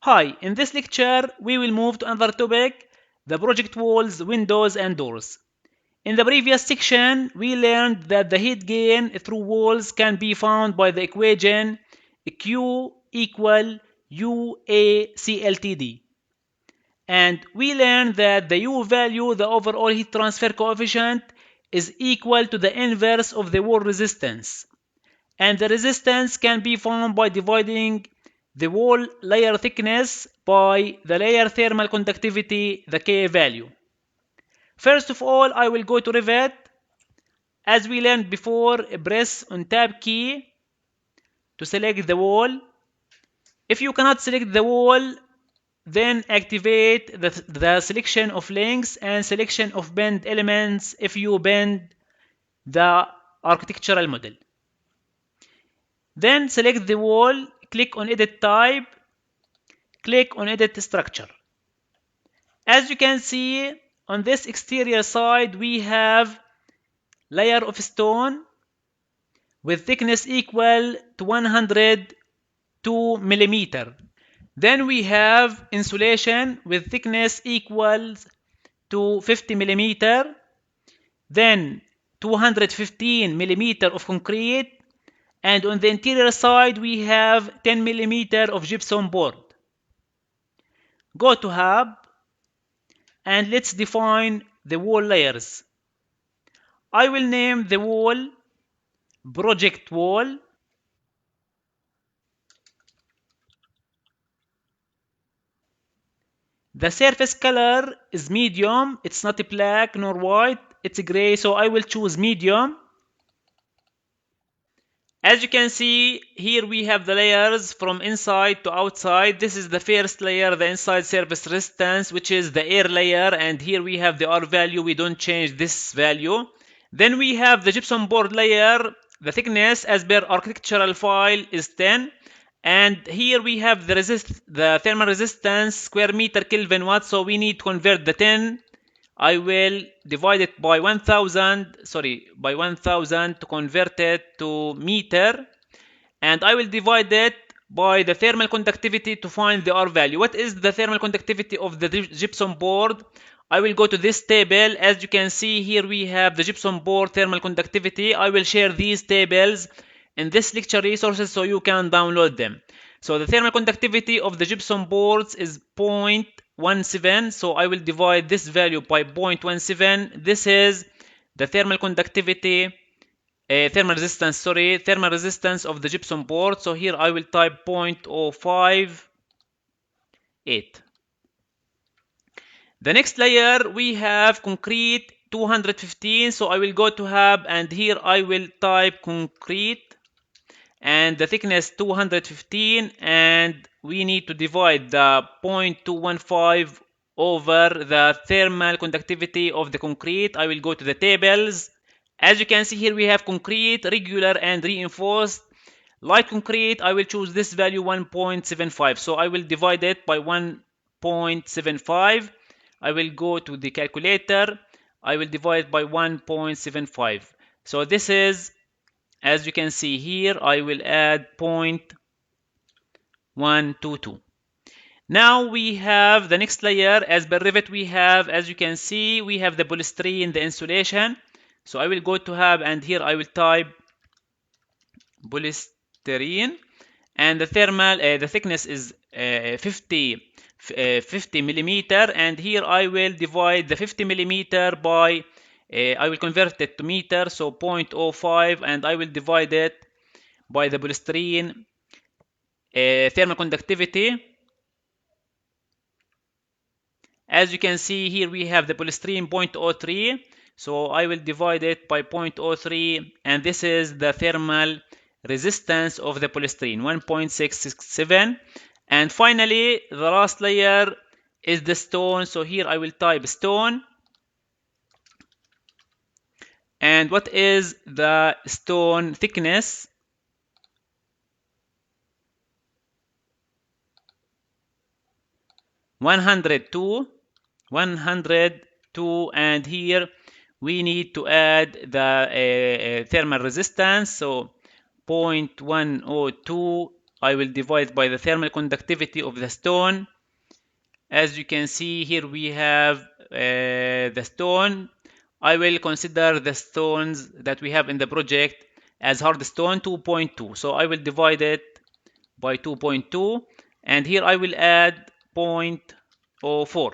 Hi, in this lecture, we will move to another topic, the project walls, windows, and doors. In the previous section, we learned that the heat gain through walls can be found by the equation Q equal UACLTD. And we learned that the U value, the overall heat transfer coefficient, is equal to the inverse of the wall resistance. And the resistance can be found by dividing the wall layer thickness by the layer thermal conductivity, the K value. First of all, I will go to Revit. As we learned before, press on Tab key to select the wall. If you cannot select the wall, then activate the selection of links and selection of bend elements if you bend the architectural model. Then select the wall, click on Edit Type, click on Edit Structure. As you can see, on this exterior side, we have layer of stone with thickness equal to 102 millimeter. Then we have insulation with thickness equals to 50 millimeter. Then 215 millimeter of concrete. And on the interior side, we have 10 millimeter of gypsum board. Go to Hub and let's define the wall layers. I will name the wall project wall. The surface color is medium. It's not black nor white. It's gray, so I will choose medium. As you can see, here we have the layers from inside to outside. This is the first layer, the inside surface resistance, which is the air layer. And here we have the R value. We don't change this value. Then we have the gypsum board layer. The thickness as per architectural file is 10. And here we have the thermal resistance square meter Kelvin watt. So we need to convert the 10. I will divide it by 1000 to convert it to meter, and I will divide it by the thermal conductivity to find the R value. What is the thermal conductivity of the gypsum board? I will go to this table. As you can see, here we have the gypsum board thermal conductivity. I will share these tables in this lecture resources so you can download them. So the thermal conductivity of the gypsum boards is 0.17, so I will divide this value by 0.17. This is the thermal conductivity, thermal resistance of the gypsum board. So here I will type 0.058. The next layer we have concrete 215, so I will go to Hub and here I will type concrete and the thickness 215, and we need to divide the 0.215 over the thermal conductivity of the concrete. I will go to the tables. As you can see here we have concrete, regular and reinforced. Light concrete, I will choose this value 1.75, so I will divide it by 1.75. I will go to the calculator. I will divide by 1.75. So this is, as you can see here, I will add 0.122. Now we have the next layer. As per Revit, we have, as you can see, we have the polystyrene, the insulation. So I will go to Hub and here I will type polystyrene, and the thermal, the thickness is 50 millimeter, and here I will divide the 50 millimeter by I will convert it to meter, so 0.05, and I will divide it by the polystyrene thermal conductivity. As you can see here we have the polystyrene 0.03, so I will divide it by 0.03, and this is the thermal resistance of the polystyrene 1.667. And finally the last layer is the stone, so here I will type stone. And what is the stone thickness? One hundred two, and here we need to add the thermal resistance, so 0.102 I will divide by the thermal conductivity of the stone. As you can see here, we have the stone. I will consider the stones that we have in the project as hard stone 2.2. So I will divide it by 2.2, and here I will add 0.04.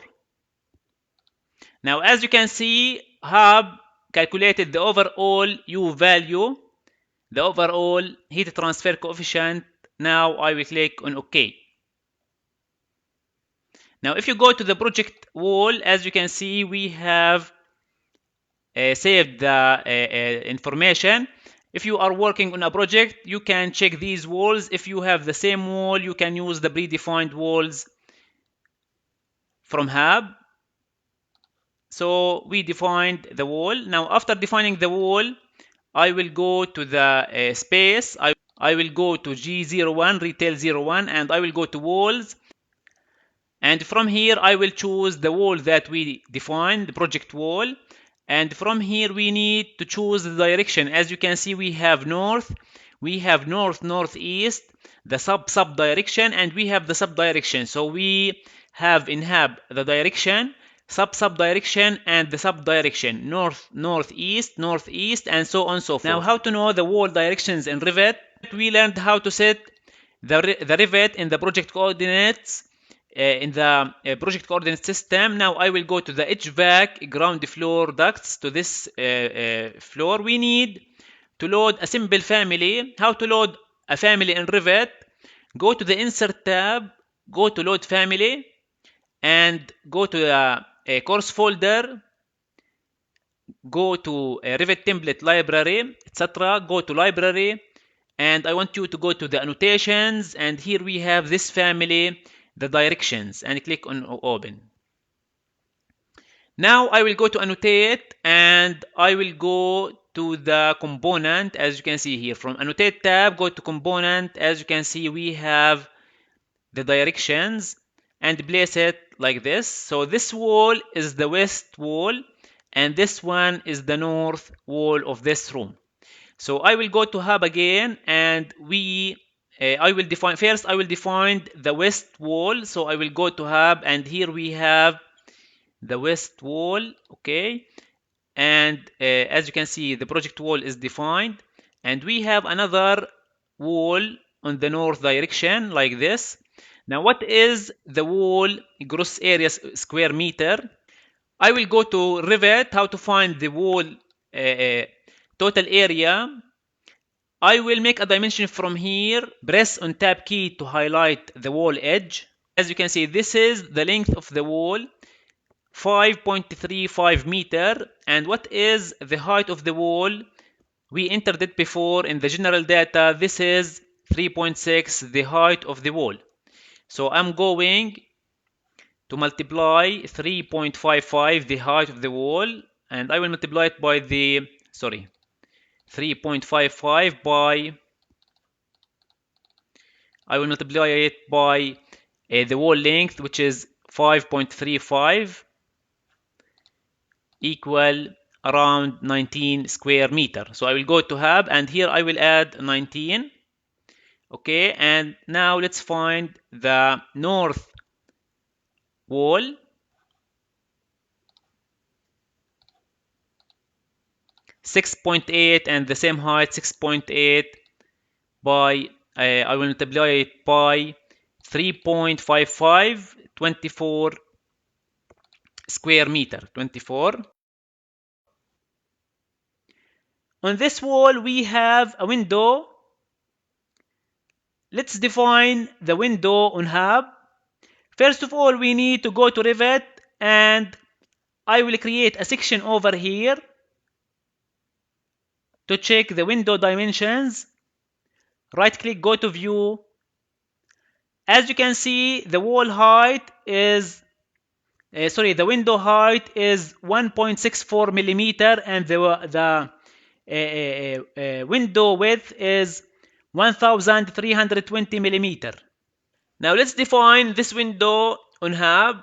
Now, as you can see, Hub calculated the overall U value, the overall heat transfer coefficient. Now I will click on OK. Now, if you go to the project wall, as you can see, we have saved the information. If you are working on a project, you can check these walls. If you have the same wall, you can use the predefined walls from Hub. So we defined the wall. Now, after defining the wall, I will go to the space. I will go to G01, retail 01, and I will go to walls. And from here, I will choose the wall that we defined, the project wall. And from here, we need to choose the direction. As you can see, we have north, northeast, the sub direction, and we have the sub direction. So we have in Hub the direction, sub direction, and the sub direction, north, northeast, and so on and so forth. Now, how to know the wall directions in Revit? We learned how to set the rivet in the project coordinates. In the project coordinate system. Now I will go to the HVAC ground floor ducts to this floor. We need to load a simple family. How to load a family in Revit? Go to the Insert tab, go to Load Family, and go to the course folder, go to Revit Template Library, etc. Go to Library, and I want you to go to the annotations, and here we have this family, the directions, and click on Open. Now I will go to Annotate, and I will go to the component. As you can see here, from Annotate tab, go to Component. As you can see, we have the directions, and place it like this. So this wall is the west wall, and this one is the north wall of this room. So I will go to Hub again, and I will define the west wall. So I will go to Hub, and here we have the west wall. Okay, and as you can see, the project wall is defined, and we have another wall on the north direction like this. Now, what is the wall gross area square meter? I will go to Revit, how to find the wall total area. I will make a dimension from here, press on tab key to highlight the wall edge. As you can see, this is the length of the wall, 5.35 meter. And what is the height of the wall? We entered it before in the general data. This is 3.6, the height of the wall. So I'm going to multiply 3.55, the height of the wall, and I will multiply it by 3.55 by, I will multiply it by the wall length, which is 5.35, equal around 19 square meter. So I will go to Hub, and here I will add 19. Okay, and now let's find the north wall. (6.8) and the same height, 6.8 by, I will multiply it by 3.55, 24 square meter, 24. On this wall, we have a window. Let's define the window on Hub. First of all, we need to go to Revit, and I will create a section over here to check the window dimensions. Right click, go to View. As you can see, the wall height is, the window height is 1.64 millimeter, and the window width is 1320 millimeter. Now let's define this window on Hub.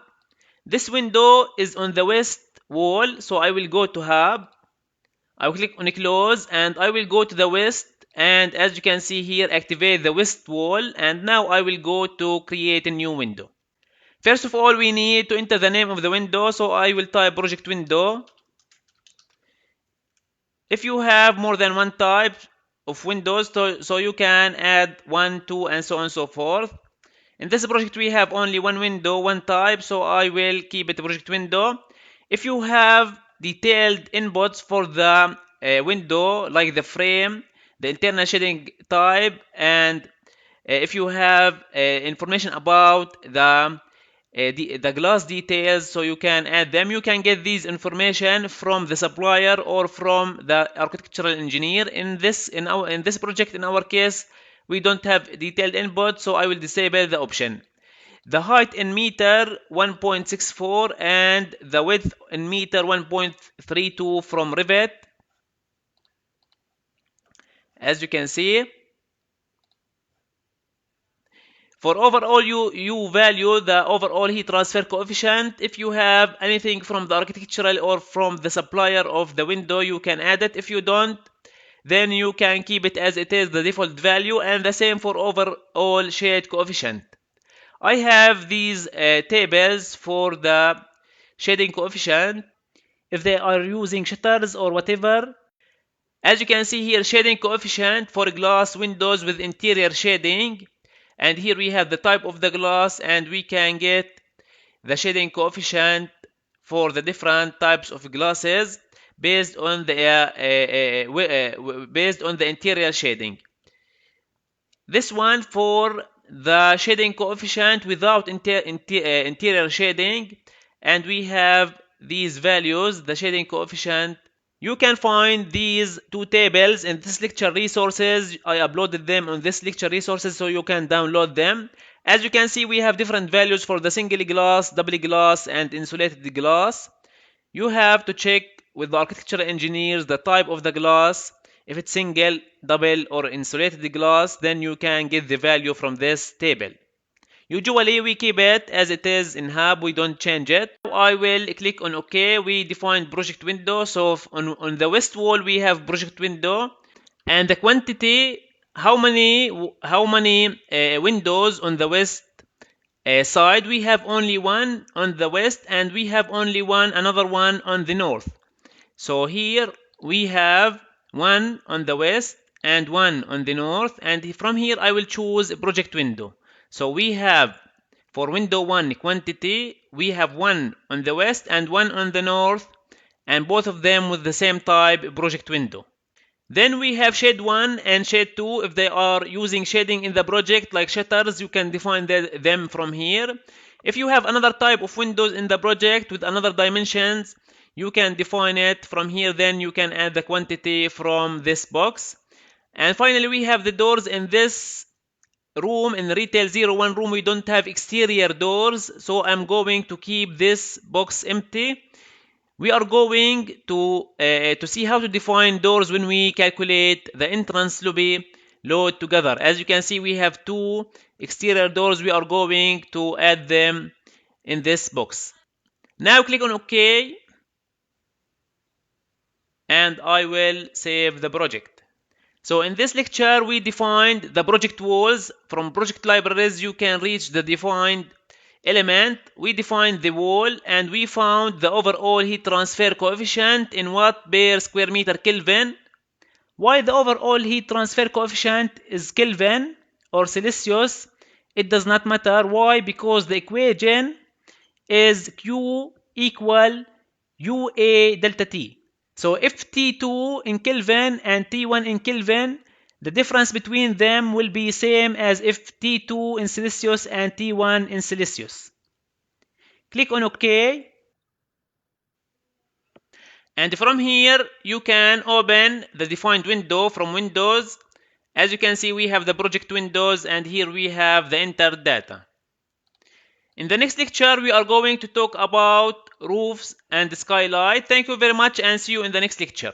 This window is on the west wall, so I will go to Hub. I will click on Close, and I will go to the west, and as you can see here, activate the west wall. And now I will go to create a new window. First of all, we need to enter the name of the window, so I will type project window. If you have more than one type of windows, so you can add 1, 2, and so on and so forth. In this project we have only one window, one type, so I will keep it project window. If you have detailed inputs for the window, like the frame, the internal shading type, and if you have information about the glass details, so you can add them. You can get these information from the supplier or from the architectural engineer. In this project, in our case, we don't have detailed input, so I will disable the option. The height in meter 1.64 and the width in meter 1.32 from Revit, as you can see. For overall U value, the overall heat transfer coefficient, if you have anything from the architectural or from the supplier of the window, you can add it. If you don't, then you can keep it as it is, the default value, and the same for overall shade coefficient. I have these tables for the shading coefficient, if they are using shutters or whatever. As you can see here, shading coefficient for glass windows with interior shading. And here we have the type of the glass, and we can get the shading coefficient for the different types of glasses based on the interior shading. This one for the shading coefficient without interior shading, and we have these values, the shading coefficient. You can find these two tables in this lecture resources. I uploaded them on this lecture resources, so you can download them. As you can see, we have different values for the single glass, double glass, and insulated glass. You have to check with the architectural engineers the type of the glass. If it's single, double, or insulated glass, then you can get the value from this table. Usually we keep it as it is in Hub, we don't change it. I will click on OK. We define project window. So on the west wall we have project window, and the quantity, how many windows on the west side. We have only one on the west, and we have only another one on the north. So here we have one on the west and one on the north, and from here I will choose project window. So we have for window 1 quantity, we have one on the west and one on the north, and both of them with the same type, project window. Then we have shade 1 and shade 2. If they are using shading in the project like shutters, you can define them from here. If you have another type of windows in the project with another dimensions, you can define it from here. Then you can add the quantity from this box. And finally we have the doors. In this room, in retail 01 room, we don't have exterior doors, so I'm going to keep this box empty. We are going to see how to define doors when we calculate the entrance lobby load together. As you can see, we have two exterior doors. We are going to add them in this box. Now click on OK, and I will save the project. So in this lecture, we defined the project walls. From project libraries, you can reach the defined element. We defined the wall, and we found the overall heat transfer coefficient in watt per square meter Kelvin. Why the overall heat transfer coefficient is Kelvin or Celsius, it does not matter. Why? Because the equation is Q equal UA delta T. So if T2 in Kelvin and T1 in Kelvin, the difference between them will be same as if T2 in Celsius and T1 in Celsius. Click on OK. And from here, you can open the defined window from Windows. As you can see, we have the project windows, and here we have the entered data. In the next lecture, we are going to talk about roofs and skylight. Thank you very much, and see you in the next lecture.